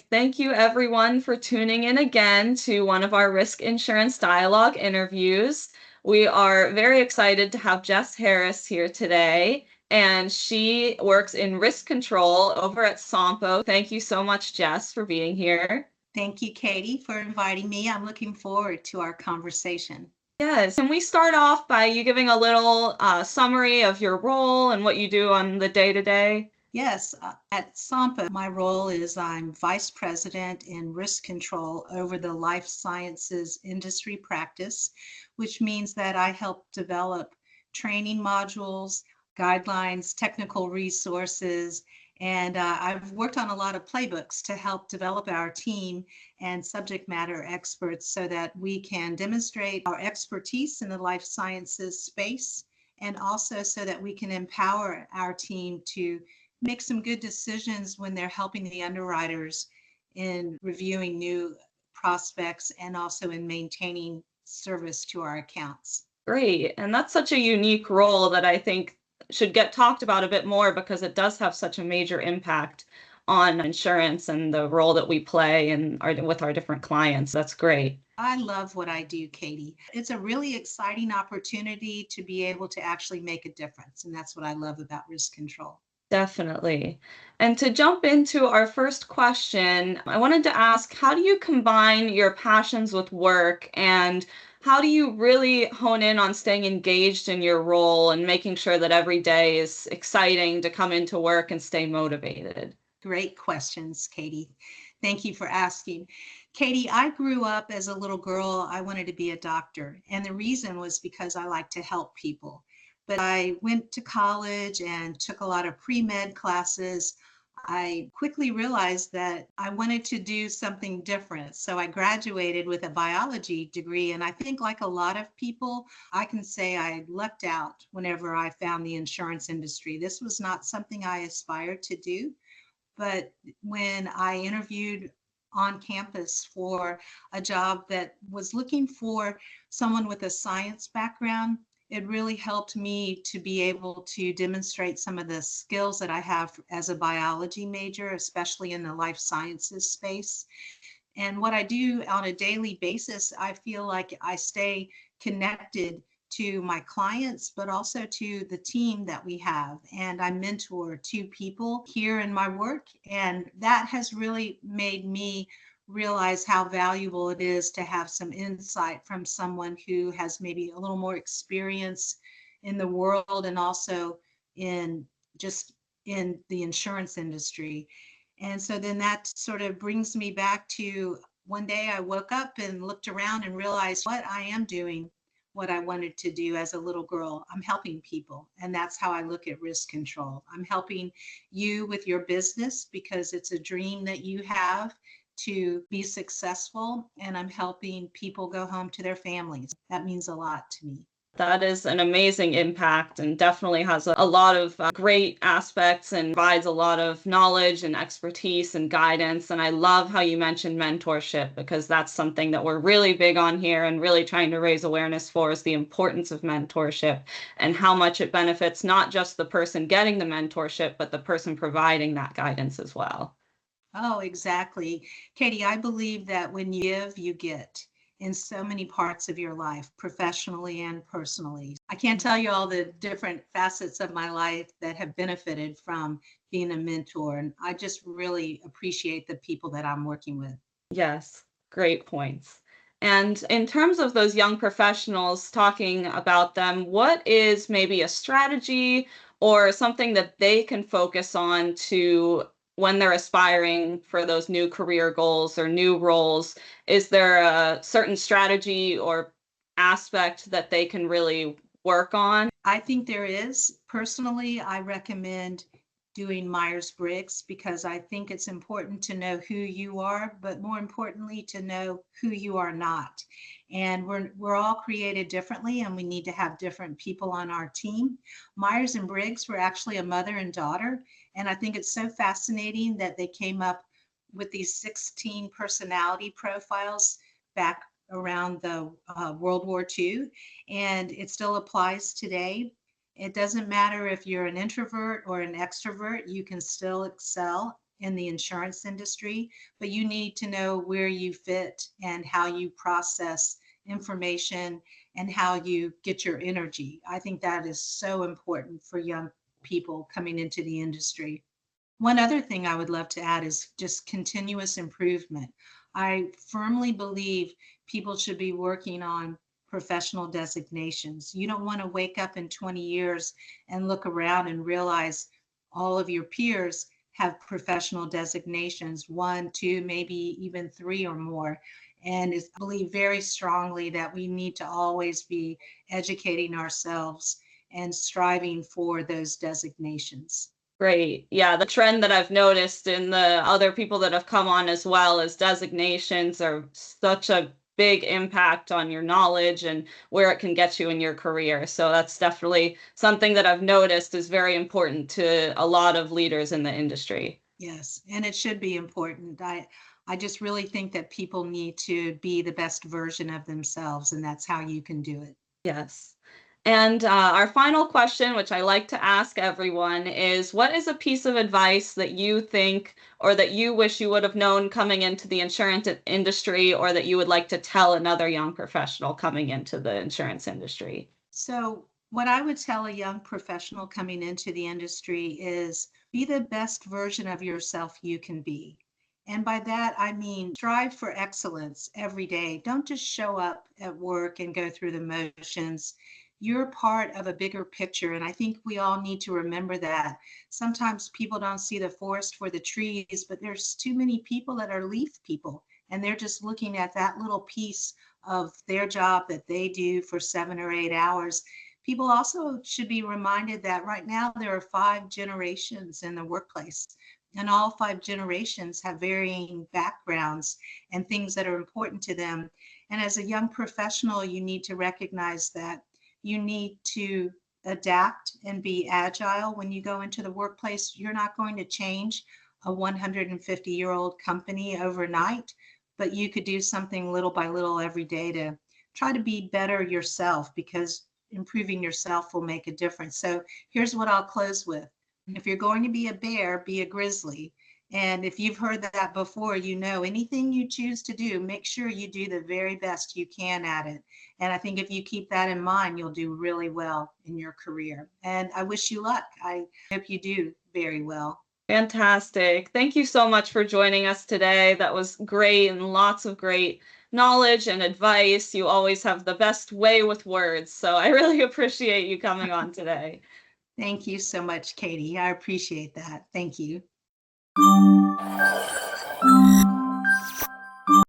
Thank you everyone for tuning in again to one of our Risk Insurance Dialogue interviews. We are very excited to have Jess Harris here today, and she works in risk control over at Sompo. Thank you so much, Jess, for being here. Thank you, Katie, for inviting me. I'm looking forward to our conversation. Yes, can we start off by you giving a little summary of your role and what you do on the day-to-day? Yes, at Sompo, my role is I'm Vice President in Risk Control over the life sciences industry practice, which means that I help develop training modules, guidelines, technical resources, and I've worked on a lot of playbooks to help develop our team and subject matter experts so that we can demonstrate our expertise in the life sciences space and also so that we can empower our team to make some good decisions when they're helping the underwriters in reviewing new prospects and also in maintaining service to our accounts. Great. And that's such a unique role that I think should get talked about a bit more because it does have such a major impact on insurance and the role that we play with our different clients. That's great. I love what I do, Katie. It's a really exciting opportunity to be able to actually make a difference. And that's what I love about risk control. Definitely. And to jump into our first question, I wanted to ask, how do you combine your passions with work, and how do you really hone in on staying engaged in your role and making sure that every day is exciting to come into work and stay motivated? Great questions, Katie. Thank you for asking. Katie, I grew up as a little girl. I wanted to be a doctor. And the reason was because I like to help people. But I went to college and took a lot of pre-med classes. I quickly realized that I wanted to do something different. So I graduated with a biology degree. And I think, like a lot of people, I can say I lucked out whenever I found the insurance industry. This was not something I aspired to do. But when I interviewed on campus for a job that was looking for someone with a science background, it really helped me to be able to demonstrate some of the skills that I have as a biology major, especially in the life sciences space. And what I do on a daily basis, I feel like I stay connected to my clients, but also to the team that we have. And I mentor two people here in my work. And that has really made me realize how valuable it is to have some insight from someone who has maybe a little more experience in the world and also in just in the insurance industry. And so then that sort of brings me back to one day I woke up and looked around and realized what I am doing, what I wanted to do as a little girl. I'm helping people. And that's how I look at risk control. I'm helping you with your business because it's a dream that you have to be successful. And I'm helping people go home to their families. That means a lot to me. That is an amazing impact and definitely has a lot of great aspects and provides a lot of knowledge and expertise and guidance. And I love how you mentioned mentorship because that's something that we're really big on here and really trying to raise awareness for is the importance of mentorship and how much it benefits not just the person getting the mentorship, but the person providing that guidance as well. Oh, exactly. Katie, I believe that when you give, you get in so many parts of your life, professionally and personally. I can't tell you all the different facets of my life that have benefited from being a mentor. And I just really appreciate the people that I'm working with. Yes, great points. And in terms of those young professionals, talking about them, what is maybe a strategy or something that they can focus on to when they're aspiring for those new career goals or new roles? Is there a certain strategy or aspect that they can really work on? I think there is. Personally, I recommend doing Myers-Briggs because I think it's important to know who you are, but more importantly, to know who you are not. And we're all created differently, and we need to have different people on our team. Myers and Briggs were actually a mother and daughter, and I think it's so fascinating that they came up with these 16 personality profiles back around the World War II, and it still applies today. It doesn't matter if you're an introvert or an extrovert, you can still excel in the insurance industry, but you need to know where you fit and how you process information and how you get your energy. I think that is so important for young people coming into the industry. One other thing I would love to add is just continuous improvement. I firmly believe people should be working on professional designations. You don't want to wake up in 20 years and look around and realize all of your peers have professional designations, one, two, maybe even three or more. And I believe very strongly that we need to always be educating ourselves and striving for those designations. Great. Yeah, the trend that I've noticed in the other people that have come on as well is designations are such a big impact on your knowledge and where it can get you in your career. So that's definitely something that I've noticed is very important to a lot of leaders in the industry. Yes, and it should be important. I just really think that people need to be the best version of themselves, and that's how you can do it. Yes. And our final question, which I like to ask everyone, is what is a piece of advice that you think or that you wish you would have known coming into the insurance industry or that you would like to tell another young professional coming into the insurance industry? So, what I would tell a young professional coming into the industry is be the best version of yourself you can be. And by that, I mean strive for excellence every day. Don't just show up at work and go through the motions. You're part of a bigger picture. And I think we all need to remember that. Sometimes people don't see the forest for the trees, but there's too many people that are leaf people. And they're just looking at that little piece of their job that they do for 7 or 8 hours. People also should be reminded that right now there are 5 generations in the workplace, and all 5 generations have varying backgrounds and things that are important to them. And as a young professional, you need to recognize that you need to adapt and be agile when you go into the workplace. You're not going to change a 150-year-old company overnight, but you could do something little by little every day to try to be better yourself, because improving yourself will make a difference. So here's what I'll close with. If you're going to be a bear, be a grizzly. And if you've heard that before, you know anything you choose to do, make sure you do the very best you can at it. And I think if you keep that in mind, you'll do really well in your career. And I wish you luck. I hope you do very well. Fantastic. Thank you so much for joining us today. That was great and lots of great knowledge and advice. You always have the best way with words. So I really appreciate you coming on today. Thank you so much, Katie. I appreciate that. Thank you.